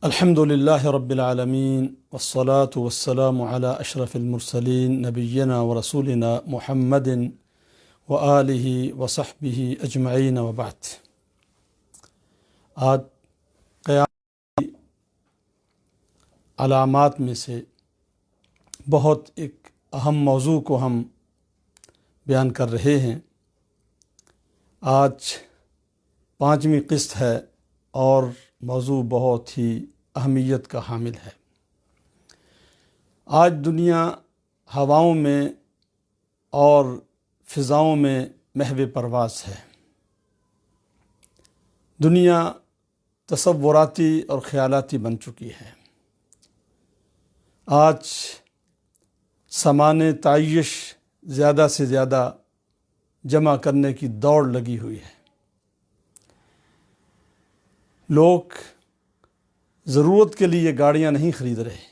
الحمد لله رب العالمين والصلاة والسلام على أشرف المرسلين نبينا ورسولنا محمد وآله وصحبه أجمعين وبعد. آج قیامت کی علامات میں سے بہت ایک اہم موضوع کو ہم بیان کر رہے ہیں. آج 5ویں قسط ہے اور موضوع بہت ہی اہمیت کا حامل ہے. آج دنیا ہواؤں میں اور فضاؤں میں محو پرواز ہے. دنیا تصوراتی اور خیالاتی بن چکی ہے. آج سامان تعیش زیادہ سے زیادہ جمع کرنے کی دوڑ لگی ہوئی ہے. لوگ ضرورت کے لیے گاڑیاں نہیں خرید رہے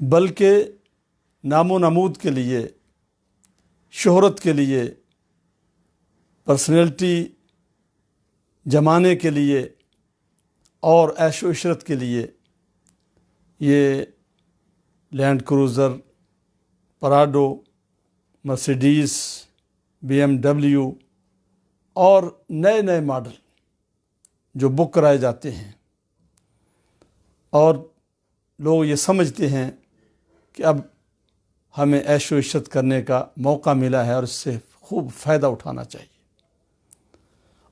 بلکہ نام و نمود کے لیے، شہرت کے لیے، پرسنالٹی جمانے کے لیے اور عیش و عشرت کے لیے یہ land cruiser, Prado, Mercedes, BMW اور نئے نئے ماڈل جو بک کرائے جاتے ہیں، اور لوگ یہ سمجھتے ہیں کہ اب ہمیں عیش و عشرت کرنے کا موقع ملا ہے اور اس سے خوب فائدہ اٹھانا چاہیے.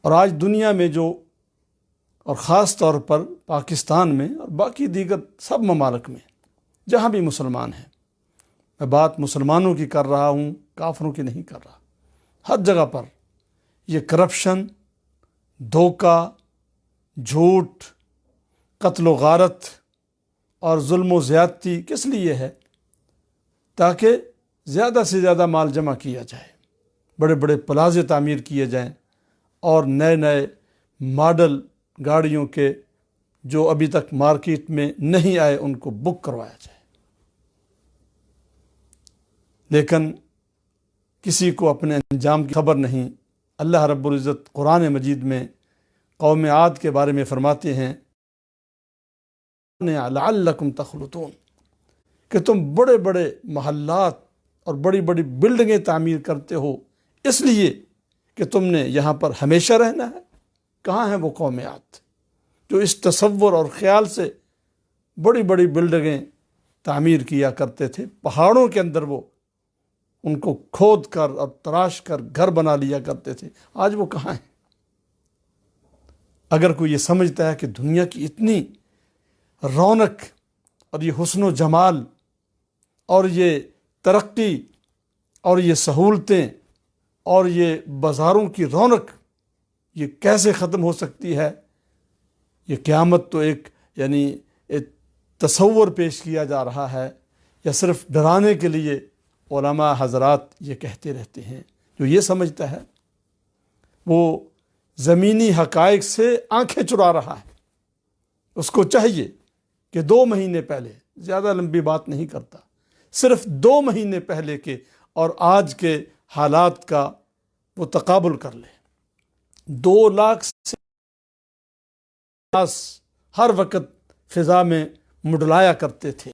اور آج دنیا میں جو، اور خاص طور پر پاکستان میں اور باقی دیگر سب ممالک میں جہاں بھی مسلمان ہیں، میں بات مسلمانوں کی کر رہا ہوں، کافروں کی نہیں کر رہا، ہر جگہ پر یہ کرپشن، دھوکہ، جھوٹ، قتل و غارت اور ظلم و زیادتی کس لیے ہے؟ تاکہ زیادہ سے زیادہ مال جمع کیا جائے، بڑے بڑے پلازے تعمیر کیے جائیں اور نئے نئے ماڈل گاڑیوں کے جو ابھی تک مارکیٹ میں نہیں آئے ان کو بک کروایا جائے. لیکن کسی کو اپنے انجام کی خبر نہیں. اللہ رب العزت قرآن مجید میں قوم عاد کے بارے میں فرماتے ہیں لعلکم تخلطون، کہ تم بڑے بڑے محلات اور بڑی بڑی بلڈنگیں تعمیر کرتے ہو اس لیے کہ تم نے یہاں پر ہمیشہ رہنا ہے. کہاں ہیں وہ قوم عاد جو اس تصور اور خیال سے بڑی بڑی بلڈنگیں تعمیر کیا کرتے تھے؟ پہاڑوں کے اندر وہ ان کو کھود کر اور تراش کر گھر بنا لیا کرتے تھے. آج وہ کہاں ہیں؟ اگر کوئی یہ سمجھتا ہے کہ دنیا کی اتنی رونق اور یہ حسن و جمال اور یہ ترقی اور یہ سہولتیں اور یہ بازاروں کی رونق یہ کیسے ختم ہو سکتی ہے؟ یہ قیامت تو ایک تصور پیش کیا جا رہا ہے، یا صرف ڈرانے کے لیے علماء حضرات یہ کہتے رہتے ہیں. جو یہ سمجھتا ہے وہ زمینی حقائق سے آنکھیں چرا رہا ہے. اس کو چاہیے کہ 2 مہینے پہلے، زیادہ لمبی بات نہیں کرتا، صرف 2 مہینے پہلے کے اور آج کے حالات کا وہ تقابل کر لے. 2 لاکھ سے ہر وقت فضا میں منڈلایا کرتے تھے.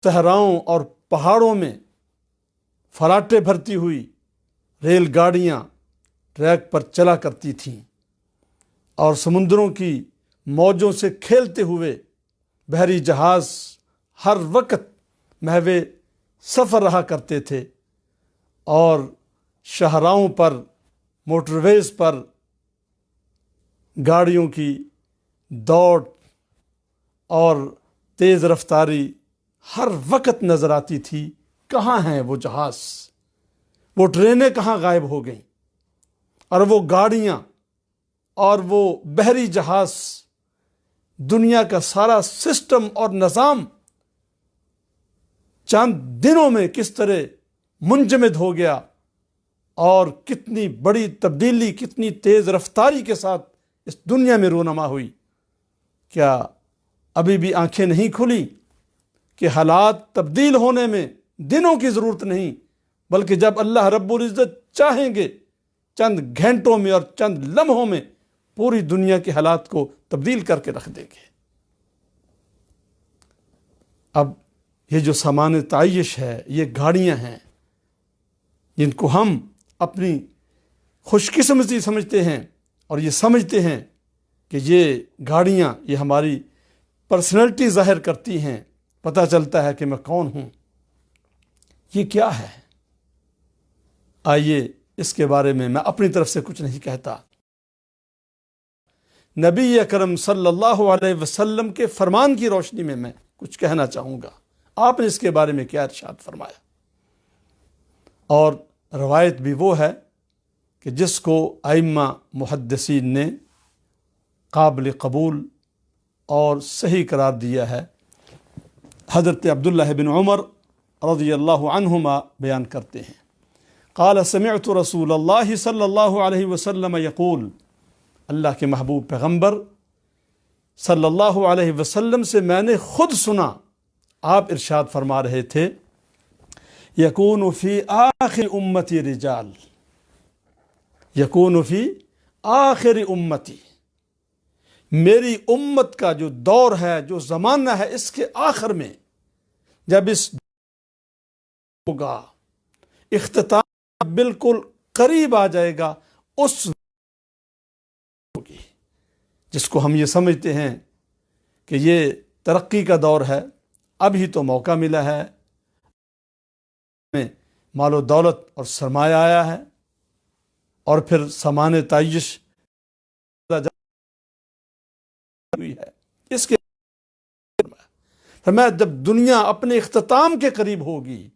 صحراؤں اور پہاڑوں میں فراٹیں بھرتی ہوئی ریل گاڑیاں ٹریک پر چلا کرتی تھیں، اور سمندروں کی موجوں سے کھیلتے ہوئے بحری جہاز ہر وقت محو سفر رہا کرتے تھے، اور شاہراہوں پر، موٹر ویز پر گاڑیوں کی دوڑ اور تیز رفتاری ہر وقت نظر آتی تھی. کہاں ہیں وہ جہاز؟ وہ ٹرینیں کہاں غائب ہو گئیں؟ اور وہ گاڑیاں اور وہ بحری جہاز، دنیا کا سارا سسٹم اور نظام چند دنوں میں کس طرح منجمد ہو گیا، اور کتنی بڑی تبدیلی، کتنی تیز رفتاری کے ساتھ اس دنیا میں رونما ہوئی. کیا ابھی بھی آنکھیں نہیں کھلی کہ حالات تبدیل ہونے میں دنوں کی ضرورت نہیں، بلکہ جب اللہ رب العزت چاہیں گے چند گھنٹوں میں اور چند لمحوں میں پوری دنیا کے حالات کو تبدیل کر کے رکھ دیں گے۔ اب یہ جو سامان تعیش ہے، یہ گاڑیاں ہیں جن کو ہم اپنی خوش قسمتی سمجھتے ہیں، اور یہ سمجھتے ہیں کہ یہ گاڑیاں یہ ہماری پرسنالٹی ظاہر کرتی ہیں، پتہ چلتا ہے کہ میں کون ہوں۔ یہ کیا ہے؟ آئیے اس کے بارے میں اپنی طرف سے کچھ نہیں کہتا، نبی اکرم صلی اللہ علیہ وسلم کے فرمان کی روشنی میں کچھ کہنا چاہوں گا۔ آپ نے اس کے بارے میں کیا ارشاد فرمایا؟ اور روایت بھی وہ ہے کہ جس کو ائمہ محدثین نے قابل قبول اور صحیح قرار دیا ہے۔ حضرت عبداللہ بن عمر رضی اللہ عنہما بیان کرتے ہیں، قال سمعت رسول اللہ صلی اللہ علیہ وسلم یقول، اللہ کے محبوب پیغمبر صلی اللہ علیہ وسلم سے میں نے خود سنا، آپ ارشاد فرما رہے تھے، یکون فی آخر امتی رجال، یکون فی آخر امتی، میری امت کا جو دور ہے، جو زمانہ ہے، اس کے آخر میں جب اس ہوگا، اختتام بالکل قریب آ جائے گا، اس ہوگی جس کو ہم یہ سمجھتے ہیں کہ یہ ترقی کا دور ہے، ابھی تو موقع ملا ہے، میں مال و دولت اور سرمایہ آیا ہے، اور پھر سامان تعیش ہوئی ہے، اس کے فرمایا جب دنیا اپنے اختتام کے قریب ہوگی،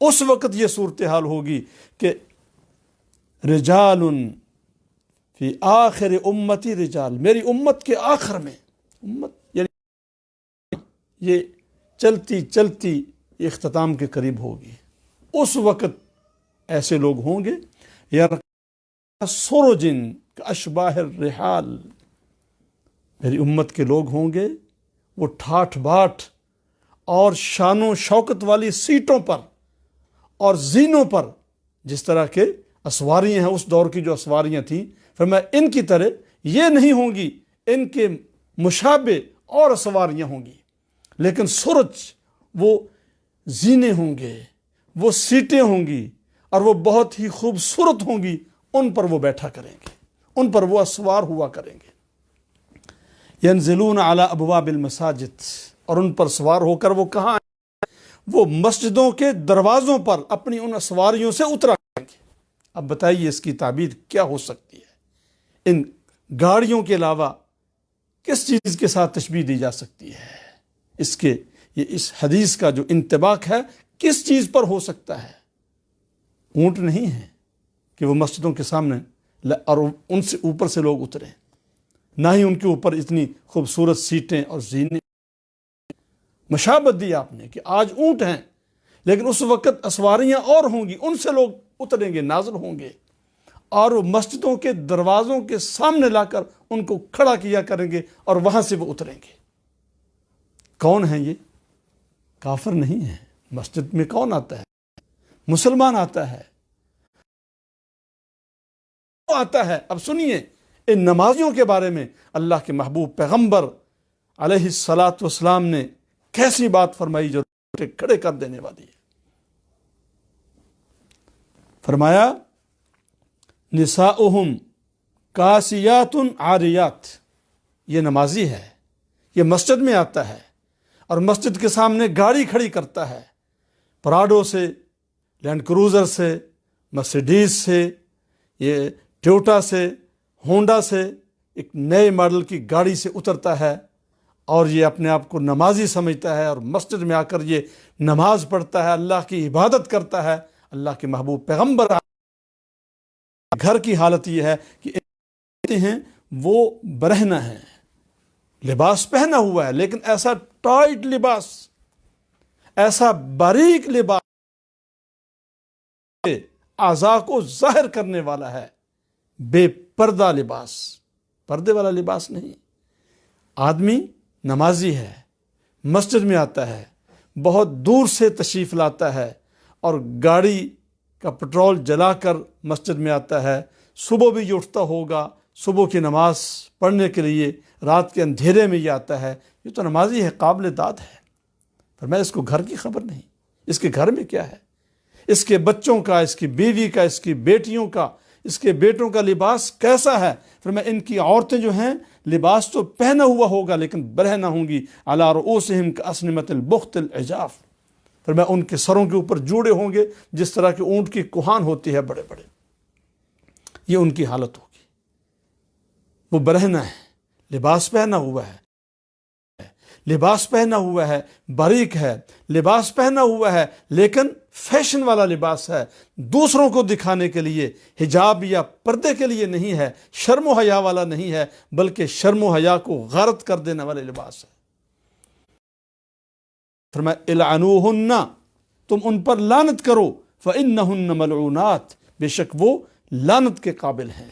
اس وقت یہ صورتحال ہوگی کہ رجال فی آخر امتی رجال، میری امت کے آخر میں، امت یعنی یہ چلتی چلتی یہ اختتام کے قریب ہوگی، اس وقت ایسے لوگ ہوں گے یا سرجن اشباہ الرحال، میری امت کے لوگ ہوں گے وہ ٹھاٹھ باٹھ اور شان و شوکت والی سیٹوں پر اور زینوں پر، جس طرح کے اسواریاں ہیں اس دور کی جو اسواریاں تھیں، فرمایا ان کی طرح یہ نہیں ہوں گی، ان کے مشابہ اور اسواریاں ہوں گی، لیکن سرج وہ زینے ہوں گے، وہ سیٹیں ہوں گی، اور وہ بہت ہی خوبصورت ہوں گی، ان پر وہ بیٹھا کریں گے، ان پر وہ اسوار ہوا کریں گے، ینزلون علی ابواب المساجد، اور ان پر سوار ہو کر وہ کہاں آئیں؟ وہ مسجدوں کے دروازوں پر اپنی ان اسواریوں سے اترا کریں گے۔ اب بتائیے اس کی تعبیر کیا ہو سکتی ہے؟ ان گاڑیوں کے علاوہ کس چیز کے ساتھ تشبیہ دی جا سکتی ہے؟ اس حدیث کا جو انطباق ہے کس چیز پر ہو سکتا ہے؟ اونٹ نہیں ہے کہ وہ مسجدوں کے سامنے اور ان سے اوپر سے لوگ اتریں، نہ ہی ان کے اوپر اتنی خوبصورت سیٹیں اور زینے۔ مشابت دی آپ نے کہ آج اونٹ ہیں، لیکن اس وقت اسواریاں اور ہوں گی، ان سے لوگ اتریں گے، نازل ہوں گے، اور وہ مسجدوں کے دروازوں کے سامنے لا کر ان کو کھڑا کیا کریں گے، اور وہاں سے وہ اتریں گے۔ کون ہیں یہ؟ کافر نہیں ہے۔ مسجد میں کون آتا ہے؟ مسلمان آتا ہے، وہ آتا ہے۔ اب سنیے ان نمازیوں کے بارے میں اللہ کے محبوب پیغمبر علیہ الصلاۃ والسلام نے کیسی بات فرمائی جو کھڑے کر دینے والی ہے۔ فرمایا نساؤہم کاسیات عاریات، یہ نمازی ہے، یہ مسجد میں آتا ہے اور مسجد کے سامنے گاڑی کھڑی کرتا ہے، پراڈو سے، لینڈ کروزر سے، مرسیڈیز سے، یہ ٹویوٹا سے، ہونڈا سے، ایک نئے ماڈل کی گاڑی سے اترتا ہے، اور یہ اپنے آپ کو نمازی سمجھتا ہے، اور مسجد میں آ کر یہ نماز پڑھتا ہے، اللہ کی عبادت کرتا ہے۔ اللہ کے محبوب پیغمبر گھر کی حالت یہ ہے کہ ہیں وہ برہنہ ہیں، لباس پہنا ہوا ہے، لیکن ایسا ٹائٹ لباس، ایسا باریک لباس اعضاء کو ظاہر کرنے والا ہے، بے پردہ لباس، پردے والا لباس نہیں۔ آدمی نمازی ہے، مسجد میں آتا ہے، بہت دور سے تشریف لاتا ہے، اور گاڑی کا پٹرول جلا کر مسجد میں آتا ہے، صبح بھی یہ اٹھتا ہوگا، صبح کی نماز پڑھنے کے لیے رات کے اندھیرے میں یہ آتا ہے، یہ تو نمازی ہے، قابل داد ہے، پر میں اس کو گھر کی خبر نہیں، اس کے گھر میں کیا ہے، اس کے بچوں کا، اس کی بیوی کا، اس کی بیٹیوں کا، اس کے بیٹوں کا لباس کیسا ہے؟ پھر میں ان کی عورتیں جو ہیں لباس تو پہنا ہوا ہوگا لیکن برہنہ ہوں گی، علی رؤوسہم کاسنمۃ البخت العجاف، پھر میں ان کے سروں کے اوپر جوڑے ہوں گے جس طرح کہ اونٹ کی کوہان ہوتی ہے بڑے بڑے، یہ ان کی حالت ہوگی۔ وہ برہنہ ہے، لباس پہنا ہوا ہے، لباس پہنا ہوا ہے، باریک ہے، لباس پہنا ہوا ہے لیکن فیشن والا لباس ہے، دوسروں کو دکھانے کے لیے، حجاب یا پردے کے لیے نہیں ہے، شرم و حیا والا نہیں ہے، بلکہ شرم و حیا کو غارت کر دینے والے لباس ہے۔ فرمایا العنوہن، تم ان پر لعنت کرو، فإنہن ملعونات، بے شک وہ لعنت کے قابل ہیں۔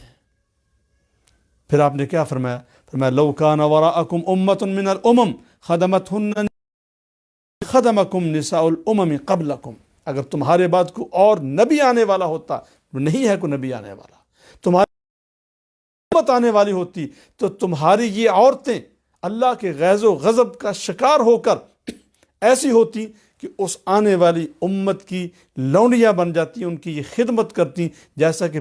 پھر آپ نے کیا فرمایا؟ فرمایا لو کان وراءکم امۃ من الامم خدمتہن خدمکم نساء الامم قبلکم، اگر تمہارے بعد کوئی اور نبی آنے والا ہوتا، نہیں ہے کوئی نبی آنے والا، تمہاری امت آنے والی ہوتی تو تمہاری یہ عورتیں اللہ کے غیظ و غضب کا شکار ہو کر ایسی ہوتی کہ اس آنے والی امت کی لونڈیاں بن جاتی، ان کی یہ خدمت کرتی، جیسا کہ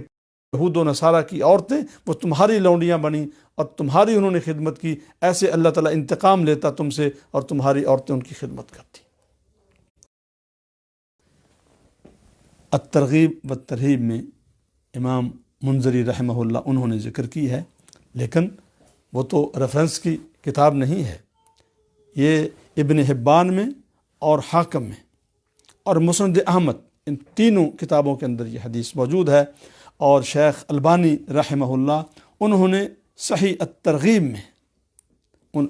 یہود و نصارہ کی عورتیں وہ تمہاری لونڈیاں بنیں اور تمہاری انہوں نے خدمت کی، ایسے اللہ تعالیٰ انتقام لیتا تم سے اور تمہاری عورتیں ان کی خدمت کرتی۔ الترغیب والترہیب میں امام منذری رحمہ اللہ انہوں نے ذکر کی ہے، لیکن وہ تو ریفرنس کی کتاب نہیں ہے، یہ ابن حبان میں اور حاکم میں اور مسند احمد، ان تینوں کتابوں کے اندر یہ حدیث موجود ہے، اور شیخ البانی رحمہ اللہ انہوں نے صحیح الترغیب میں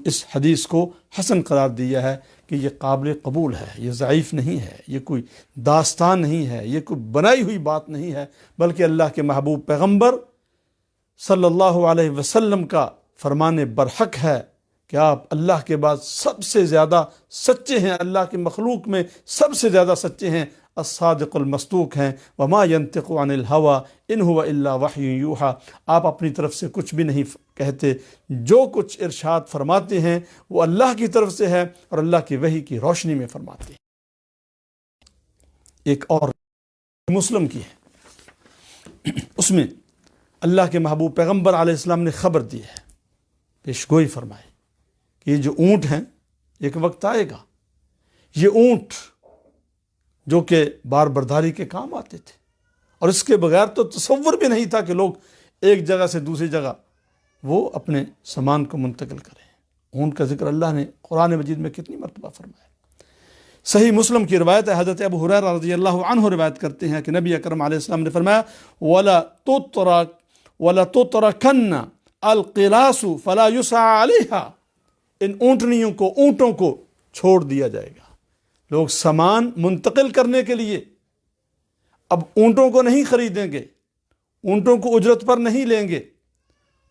اس حدیث کو حسن قرار دیا ہے کہ یہ قابل قبول ہے، یہ ضعیف نہیں ہے، یہ کوئی داستان نہیں ہے، یہ کوئی بنائی ہوئی بات نہیں ہے، بلکہ اللہ کے محبوب پیغمبر صلی اللہ علیہ وسلم کا فرمان برحق ہے کہ آپ اللہ کے بعد سب سے زیادہ سچے ہیں، اللہ کے مخلوق میں سب سے زیادہ سچے ہیں، الصادق المصدوق ہیں، وما ينطق عن الهوى ان هو الا وحی یوحى، آپ اپنی طرف سے کچھ بھی نہیں کہتے، جو کچھ ارشاد فرماتے ہیں وہ اللہ کی طرف سے ہے اور اللہ کی وحی کی روشنی میں فرماتے ہیں۔ ایک اور مسلم کی ہے، اس میں اللہ کے محبوب پیغمبر علیہ السلام نے خبر دی ہے، پیشگوئی فرمائے کہ یہ جو اونٹ ہیں ایک وقت آئے گا، یہ اونٹ جو کہ بار برداری کے کام آتے تھے، اور اس کے بغیر تو تصور بھی نہیں تھا کہ لوگ ایک جگہ سے دوسری جگہ وہ اپنے سامان کو منتقل کریں۔ اونٹ کا ذکر اللہ نے قرآن مجید میں کتنی مرتبہ فرمایا۔ صحیح مسلم کی روایت ہے، حضرت ابو ہریرہ رضی اللہ عنہ روایت کرتے ہیں کہ نبی اکرم علیہ السلام نے فرمایا وَلَا تُتْرَكَنَّ الْقِلَاسُ فَلَا يُسْعَى عَلَيْهَا، ان اونٹنیوں کو، اونٹوں کو چھوڑ دیا جائے گا۔ لوگ سامان منتقل کرنے کے لیے اب اونٹوں کو نہیں خریدیں گے، اونٹوں کو اجرت پر نہیں لیں گے،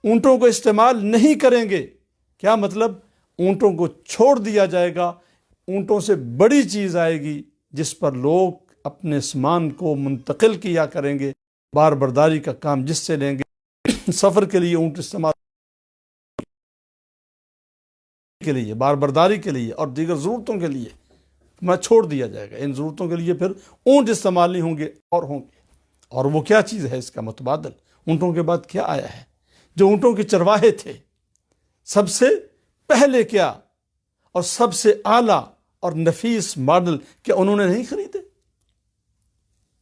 اونٹوں کو استعمال نہیں کریں گے۔ کیا مطلب؟ اونٹوں کو چھوڑ دیا جائے گا، اونٹوں سے بڑی چیز آئے گی جس پر لوگ اپنے سامان کو منتقل کیا کریں گے، بار برداری کا کام جس سے لیں گے، سفر کے لیے اونٹ استعمال کے لیے، بار برداری کے لیے اور دیگر ضرورتوں کے لیے میں چھوڑ دیا جائے گا۔ ان ضرورتوں کے لیے پھر اونٹ استعمال نہیں ہوں گے اور ہوں گے۔ اور وہ کیا چیز ہے اس کا متبادل؟ اونٹوں کے بعد کیا آیا ہے؟ جو اونٹوں کے چرواہے تھے، سب سے پہلے کیا اور سب سے اعلیٰ اور نفیس ماڈل کیا انہوں نے نہیں خریدے؟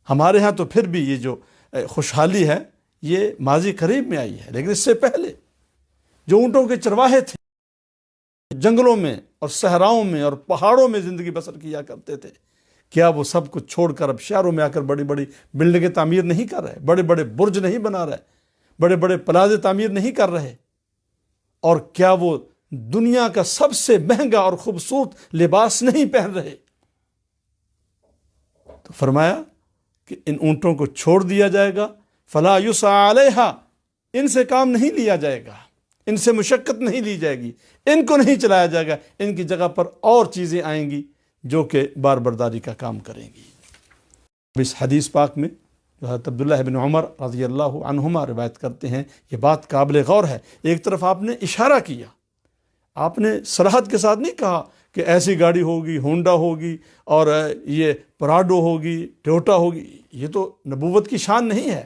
ہمارے ہاں تو پھر بھی یہ جو خوشحالی ہے یہ ماضی قریب میں آئی ہے، لیکن اس سے پہلے جو اونٹوں کے چرواہے تھے، جنگلوں میں اور صحراؤں میں اور پہاڑوں میں زندگی بسر کیا کرتے تھے، کیا وہ سب کچھ چھوڑ کر اب شہروں میں آ کر بڑی بڑی بلڈنگیں تعمیر نہیں کر رہے، بڑے بڑے برج نہیں بنا رہے، بڑے بڑے پلازے تعمیر نہیں کر رہے؟ اور کیا وہ دنیا کا سب سے مہنگا اور خوبصورت لباس نہیں پہن رہے؟ تو فرمایا کہ ان اونٹوں کو چھوڑ دیا جائے گا، فلا یسعى علیہا، ان سے کام نہیں لیا جائے گا، ان سے مشقت نہیں لی جائے گی، ان کو نہیں چلایا جائے گا، ان کی جگہ پر اور چیزیں آئیں گی جو کہ بار برداری کا کام کریں گی۔ اس حدیث پاک میں جو حضرت عبداللہ بن عمر رضی اللہ عنہما روایت کرتے ہیں، یہ بات قابل غور ہے۔ ایک طرف آپ نے اشارہ کیا، آپ نے صراحت کے ساتھ نہیں کہا کہ ایسی گاڑی ہوگی، ہونڈا ہوگی اور یہ پراڈو ہوگی، ٹویوٹا ہوگی۔ یہ تو نبوت کی شان نہیں ہے۔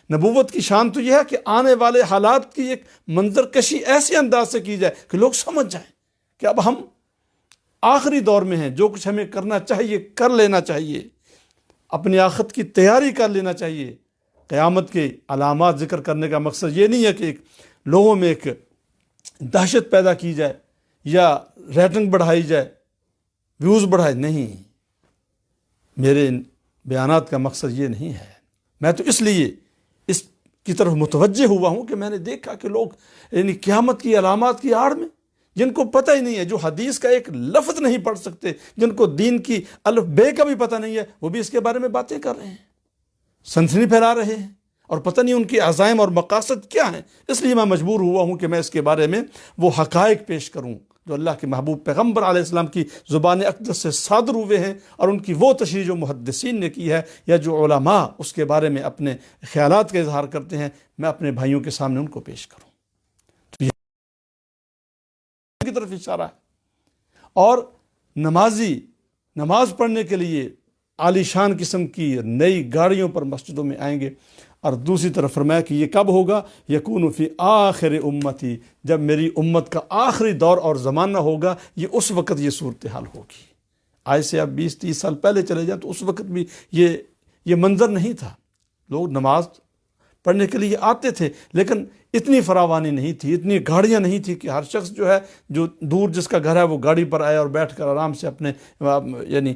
نبوت کی شان تو یہ ہے کہ آنے والے حالات کی ایک منظر کشی ایسے انداز سے کی جائے کہ لوگ سمجھ جائیں کہ اب ہم آخری دور میں ہیں، جو کچھ ہمیں کرنا چاہیے کر لینا چاہیے، اپنی آخرت کی تیاری کر لینا چاہیے۔ قیامت کے علامات ذکر کرنے کا مقصد یہ نہیں ہے کہ ایک لوگوں میں ایک دہشت پیدا کی جائے یا ریٹنگ بڑھائی جائے، ویوز بڑھائے، نہیں، میرے بیانات کا مقصد یہ نہیں ہے۔ میں تو اس لیے اس کی طرف متوجہ ہوا ہوں کہ میں نے دیکھا کہ لوگ یعنی قیامت کی علامات کی آڑ میں، جن کو پتہ ہی نہیں ہے، جو حدیث کا ایک لفظ نہیں پڑھ سکتے، جن کو دین کی الف بے کا بھی پتہ نہیں ہے، وہ بھی اس کے بارے میں باتیں کر رہے ہیں، سنسنی پھیلا رہے ہیں، اور پتہ نہیں ان کی عزائم اور مقاصد کیا ہیں۔ اس لیے میں مجبور ہوا ہوں کہ میں اس کے بارے میں وہ حقائق پیش کروں جو اللہ کے محبوب پیغمبر علیہ السلام کی زبان اقدس سے صادر ہوئے ہیں، اور ان کی وہ تشریح جو محدثین نے کی ہے یا جو علماء اس کے بارے میں اپنے خیالات کا اظہار کرتے ہیں، میں اپنے بھائیوں کے سامنے ان کو پیش کروں۔ تو یہ کی طرف اشارہ ہے۔ اور نماز پڑھنے کے لیے عالی شان قسم کی نئی گاڑیوں پر مسجدوں میں آئیں گے، اور دوسری طرف فرمایا کہ یہ کب ہوگا؟ یکون فی آخر امتی، جب میری امت کا آخری دور اور زمانہ ہوگا، یہ اس وقت یہ صورتحال ہوگی۔ آج سے اب 20-30 سال پہلے چلے جائیں تو اس وقت بھی یہ منظر نہیں تھا۔ لوگ نماز پڑھنے کے لیے آتے تھے، لیکن اتنی فراوانی نہیں تھی، اتنی گاڑیاں نہیں تھی کہ ہر شخص جو ہے، جو دور جس کا گھر ہے، وہ گاڑی پر آئے اور بیٹھ کر آرام سے اپنے یعنی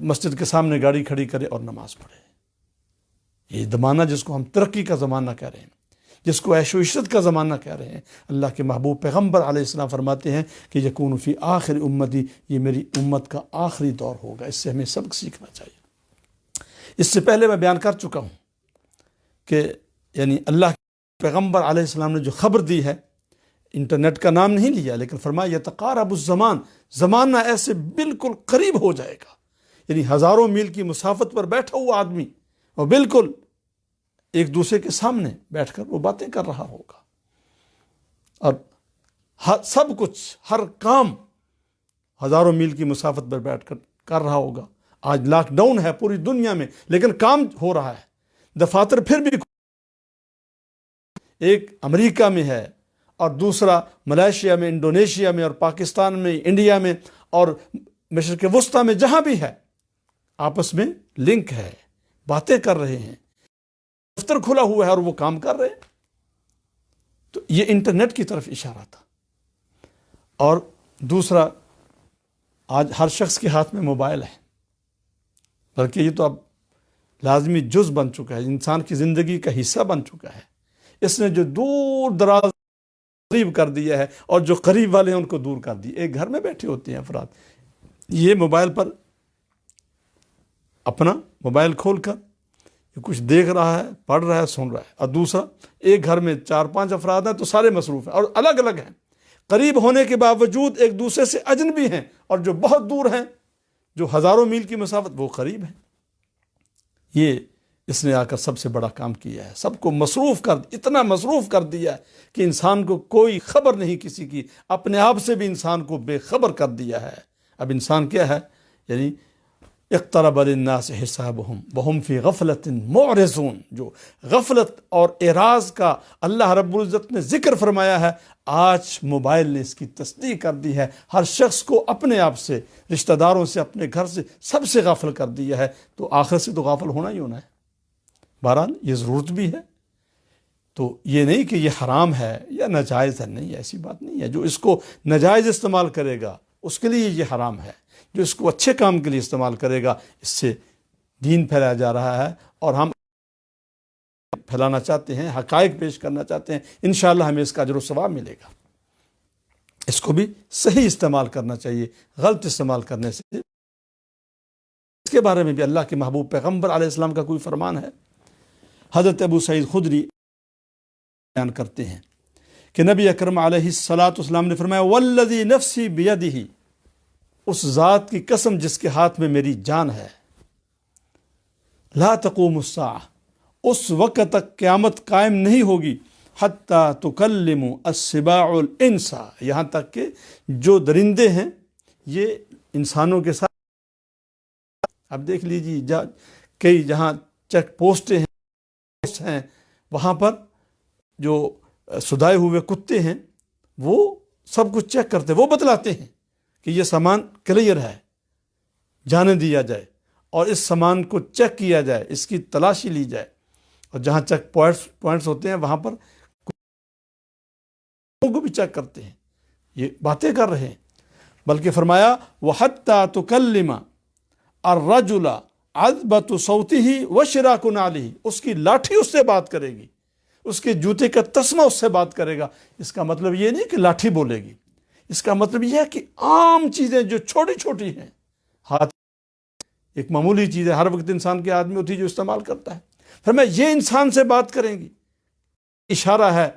مسجد کے سامنے گاڑی کھڑی کرے اور نماز پڑھے۔ یہ زمانہ جس کو ہم ترقی کا زمانہ کہہ رہے ہیں، جس کو عیش و عشرت کا زمانہ کہہ رہے ہیں، اللہ کے محبوب پیغمبر علیہ السلام فرماتے ہیں کہ یکون فی آخر امتی، یہ میری امت کا آخری دور ہوگا۔ اس سے ہمیں سبق سیکھنا چاہیے۔ اس سے پہلے میں بیان کر چکا ہوں کہ یعنی اللہ کے پیغمبر علیہ السلام نے جو خبر دی ہے، انٹرنیٹ کا نام نہیں لیا، لیکن فرمایا یتقارب الزمان، زمانہ ایسے بالکل قریب ہو جائے گا، یعنی ہزاروں میل کی مسافت پر بیٹھا ہوا آدمی اور بالکل ایک دوسرے کے سامنے بیٹھ کر وہ باتیں کر رہا ہوگا، اور سب کچھ، ہر کام ہزاروں میل کی مسافت پر بیٹھ کر رہا ہوگا۔ آج لاک ڈاؤن ہے پوری دنیا میں، لیکن کام ہو رہا ہے۔ دفاتر پھر بھی ایک امریکہ میں ہے، اور دوسرا ملائیشیا میں، انڈونیشیا میں، اور پاکستان میں، انڈیا میں، اور مشرق وسطیٰ میں، جہاں بھی ہے، آپس میں لنک ہے، باتیں کر رہے ہیں، دفتر کھلا ہوا ہے اور وہ کام کر رہے ہیں۔ تو یہ انٹرنیٹ کی طرف اشارہ تھا۔ اور دوسرا، آج ہر شخص کے ہاتھ میں موبائل ہے، بلکہ یہ تو اب لازمی جز بن چکا ہے، انسان کی زندگی کا حصہ بن چکا ہے۔ اس نے جو دور دراز قریب کر دیا ہے، اور جو قریب والے ہیں ان کو دور کر دیا۔ ایک گھر میں بیٹھے ہوتے ہیں افراد، یہ موبائل پر اپنا موبائل کھول کر کچھ دیکھ رہا ہے، پڑھ رہا ہے، سن رہا ہے، اور دوسرا ایک گھر میں 4-5 افراد ہیں تو سارے مصروف ہیں اور الگ الگ ہیں، قریب ہونے کے باوجود ایک دوسرے سے اجنبی ہیں، اور جو بہت دور ہیں، جو ہزاروں میل کی مسافت، وہ قریب ہیں۔ یہ اس نے آ کر سب سے بڑا کام کیا ہے، سب کو اتنا مصروف کر دیا ہے کہ انسان کو کوئی خبر نہیں کسی کی، اپنے آپ سے بھی انسان کو بے خبر کر دیا ہے۔ اب انسان کیا ہے؟ یعنی اقترب للناس حسابهم وهم فی غفلۃ معرضون، جو غفلت اور اعراض کا اللہ رب العزت نے ذکر فرمایا ہے، آج موبائل نے اس کی تصدیق کر دی ہے۔ ہر شخص کو اپنے آپ سے، رشتہ داروں سے، اپنے گھر سے، سب سے غافل کر دیا ہے، تو آخرت سے تو غافل ہونا ہی ہونا ہے۔ بہرحال یہ ضرورت بھی ہے، تو یہ نہیں کہ یہ حرام ہے یا ناجائز ہے، نہیں، ایسی بات نہیں ہے۔ جو اس کو ناجائز استعمال کرے گا اس کے لیے یہ حرام ہے، جو اس کو اچھے کام کے لیے استعمال کرے گا، اس سے دین پھیلایا جا رہا ہے، اور ہم پھیلانا چاہتے ہیں، حقائق پیش کرنا چاہتے ہیں، انشاءاللہ ہمیں اس کا اجر و ثواب ملے گا۔ اس کو بھی صحیح استعمال کرنا چاہیے، غلط استعمال کرنے سے۔ اس کے بارے میں بھی اللہ کے محبوب پیغمبر علیہ السلام کا کوئی فرمان ہے؟ حضرت ابو سعید خدری بیان کرتے ہیں کہ نبی اکرم علیہ السلام نے فرمایا، والذی نفسی بیدہ، اس ذات کی قسم جس کے ہاتھ میں میری جان ہے، لا تقوم الساعہ، اس وقت تک قیامت قائم نہیں ہوگی حتیٰ تکلم السباع الانس، یہاں تک کہ جو درندے ہیں یہ انسانوں کے ساتھ، اب دیکھ لیجیے کئی جہاں چیک پوسٹیں ہیں وہاں پر جو سدائے ہوئے کتے ہیں وہ سب کچھ چیک کرتے، وہ بتلاتے ہیں کہ یہ سامان کلیئر ہے، جانے دیا جائے اور اس سامان کو چیک کیا جائے، اس کی تلاشی لی جائے، اور جہاں چیک پوائنٹس ہوتے ہیں وہاں پر کو بھی چیک کرتے ہیں، یہ باتیں کر رہے ہیں۔ بلکہ فرمایا وَحَتَّى تُكَلِّمَ الرَّجُلَ عَذْبَةُ صَوْتِهِ وَشِرَاكُ نَعْلِهِ، اس کی لاٹھی اس سے بات کرے گی، اس کے جوتے کا تسمہ اس سے بات کرے گا۔ اس کا مطلب یہ نہیں کہ لاٹھی بولے گی، اس کا مطلب یہ ہے کہ عام چیزیں جو چھوٹی چھوٹی ہیں، ہاتھ ایک معمولی چیز ہے، ہر وقت انسان کے آدمی ہوتی ہے جو استعمال کرتا ہے، فرمایا یہ انسان سے بات کریں گی۔ اشارہ ہے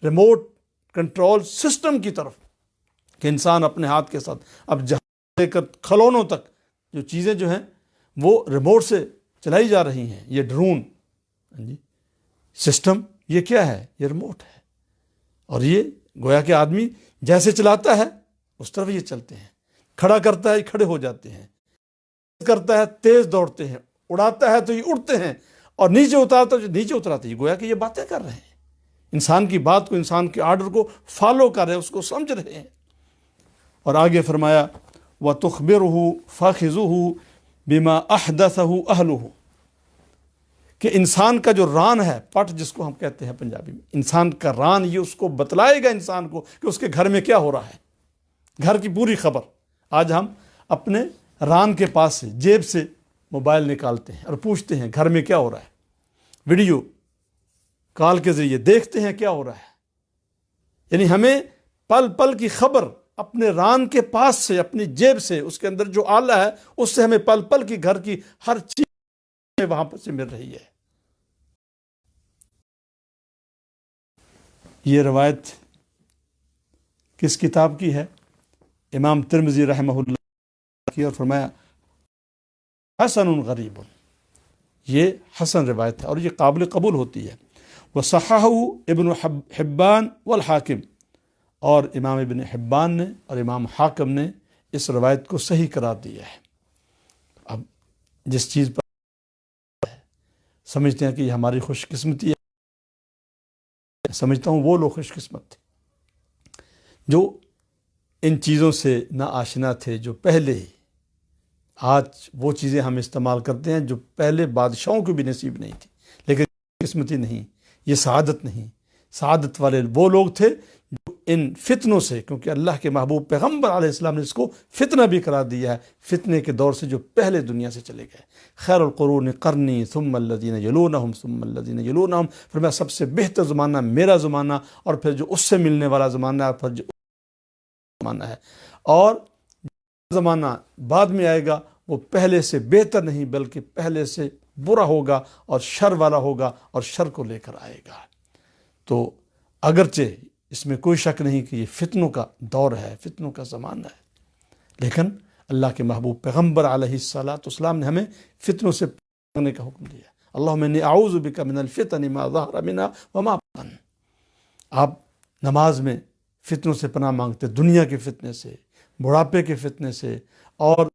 ریموٹ کنٹرول سسٹم کی طرف کہ انسان اپنے ہاتھ کے ساتھ اب جہاں لے کر کھلونوں تک جو چیزیں جو ہیں وہ ریموٹ سے چلائی جا رہی ہیں۔ یہ ڈرون سسٹم یہ کیا ہے؟ یہ ریموٹ ہے، اور یہ گویا کہ آدمی جیسے چلاتا ہے اس طرف یہ چلتے ہیں، کھڑا کرتا ہے کھڑے ہو جاتے ہیں، کرتا ہے تیز دوڑتے ہیں، اڑاتا ہے تو یہ اڑتے ہیں، اور نیچے اتارتا ہے تو نیچے اتراتے ہیں۔ گویا کہ یہ باتیں کر رہے ہیں، انسان کی بات کو، انسان کے آرڈر کو فالو کر رہے ہیں، اس کو سمجھ رہے ہیں۔ اور آگے فرمایا وَتُخْبِرُهُ فَخِذُهُ بِمَا أَحْدَثَهُ أَهْلُهُ، کہ انسان کا جو ران ہے، پٹ جس کو ہم کہتے ہیں پنجابی میں، انسان کا ران یہ اس کو بتلائے گا انسان کو کہ اس کے گھر میں کیا ہو رہا ہے، گھر کی پوری خبر۔ آج ہم اپنے ران کے پاس سے جیب سے موبائل نکالتے ہیں اور پوچھتے ہیں گھر میں کیا ہو رہا ہے، ویڈیو کال کے ذریعے دیکھتے ہیں کیا ہو رہا ہے۔ یعنی ہمیں پل پل کی خبر اپنے ران کے پاس سے، اپنی جیب سے، اس کے اندر جو آلہ ہے اس سے ہمیں پل پل کی گھر کی ہر چیز وہاں پر سے مل رہی ہے۔ یہ روایت کس کتاب کی ہے؟ امام ترمذی رحمہ اللہ کی، اور فرمایا حسن غریب، یہ حسن روایت ہے اور یہ قابل قبول ہوتی ہے۔ وصححہ ابن حبان والحاکم، اور امام ابن حبان نے اور امام حاکم نے اس روایت کو صحیح قرار دیا ہے۔ اب جس چیز پر سمجھتے ہیں کہ یہ ہماری خوش قسمتی ہے، سمجھتا ہوں وہ لوگ خوش قسمت تھے جو ان چیزوں سے نہ آشنا تھے، جو پہلے ہی، آج وہ چیزیں ہم استعمال کرتے ہیں جو پہلے بادشاہوں کو بھی نصیب نہیں تھی، لیکن قسمتی نہیں، یہ سعادت نہیں۔ سعادت والے وہ لوگ تھے جو ان فتنوں سے، کیونکہ اللہ کے محبوب پیغمبر علیہ السلام نے اس کو فتنہ بھی قرار دیا ہے، فتنے کے دور سے جو پہلے دنیا سے چلے گئے۔ خیر القرون قرنی ثم الذین یلونہم ثم الذین یلونہم، فرمایا سب سے بہتر زمانہ میرا زمانہ، اور پھر جو اس سے ملنے والا زمانہ ہے، اور پھر جو زمانہ ہے، اور زمانہ بعد میں آئے گا وہ پہلے سے بہتر نہیں بلکہ پہلے سے برا ہوگا اور شر والا ہوگا اور شر کو لے کر آئے گا۔ تو اگرچہ اس میں کوئی شک نہیں کہ یہ فتنوں کا دور ہے، فتنوں کا زمانہ ہے، لیکن اللہ کے محبوب پیغمبر علیہ السلام نے ہمیں فتنوں سے پناہ کا حکم دیا۔ اللہم انی اعوذ بک من الفتن ما ظہر منہا وما بطن۔ آپ نماز میں فتنوں سے پناہ مانگتے، دنیا کے فتنے سے، بڑھاپے کے فتنے سے، اور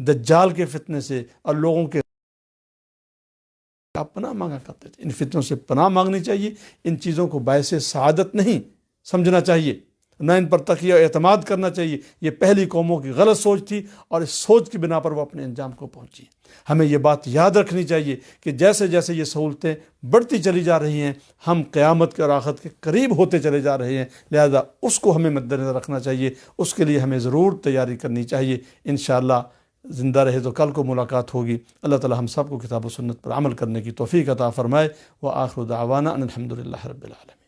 دجال کے فتنے سے، اور لوگوں کے آپ پناہ مانگا کرتے تھے۔ ان فتنوں سے پناہ مانگنی چاہیے، ان چیزوں کو باعث سعادت نہیں سمجھنا چاہیے، نہ ان پر تکیہ اعتماد کرنا چاہیے۔ یہ پہلی قوموں کی غلط سوچ تھی، اور اس سوچ کی بنا پر وہ اپنے انجام کو پہنچی۔ ہمیں یہ بات یاد رکھنی چاہیے کہ جیسے جیسے یہ سہولتیں بڑھتی چلی جا رہی ہیں، ہم قیامت کے اور آخرت کے قریب ہوتے چلے جا رہے ہیں، لہذا اس کو ہمیں مد نظر رکھنا چاہیے، اس کے لیے ہمیں ضرور تیاری کرنی چاہیے۔ انشاءاللہ زندہ رہے تو کل کو ملاقات ہوگی۔ اللہ تعالی ہم سب کو کتاب و سنت پر عمل کرنے کی توفیق عطا فرمائے۔ وآخر دعوانا ان الحمد للہ رب العالمین۔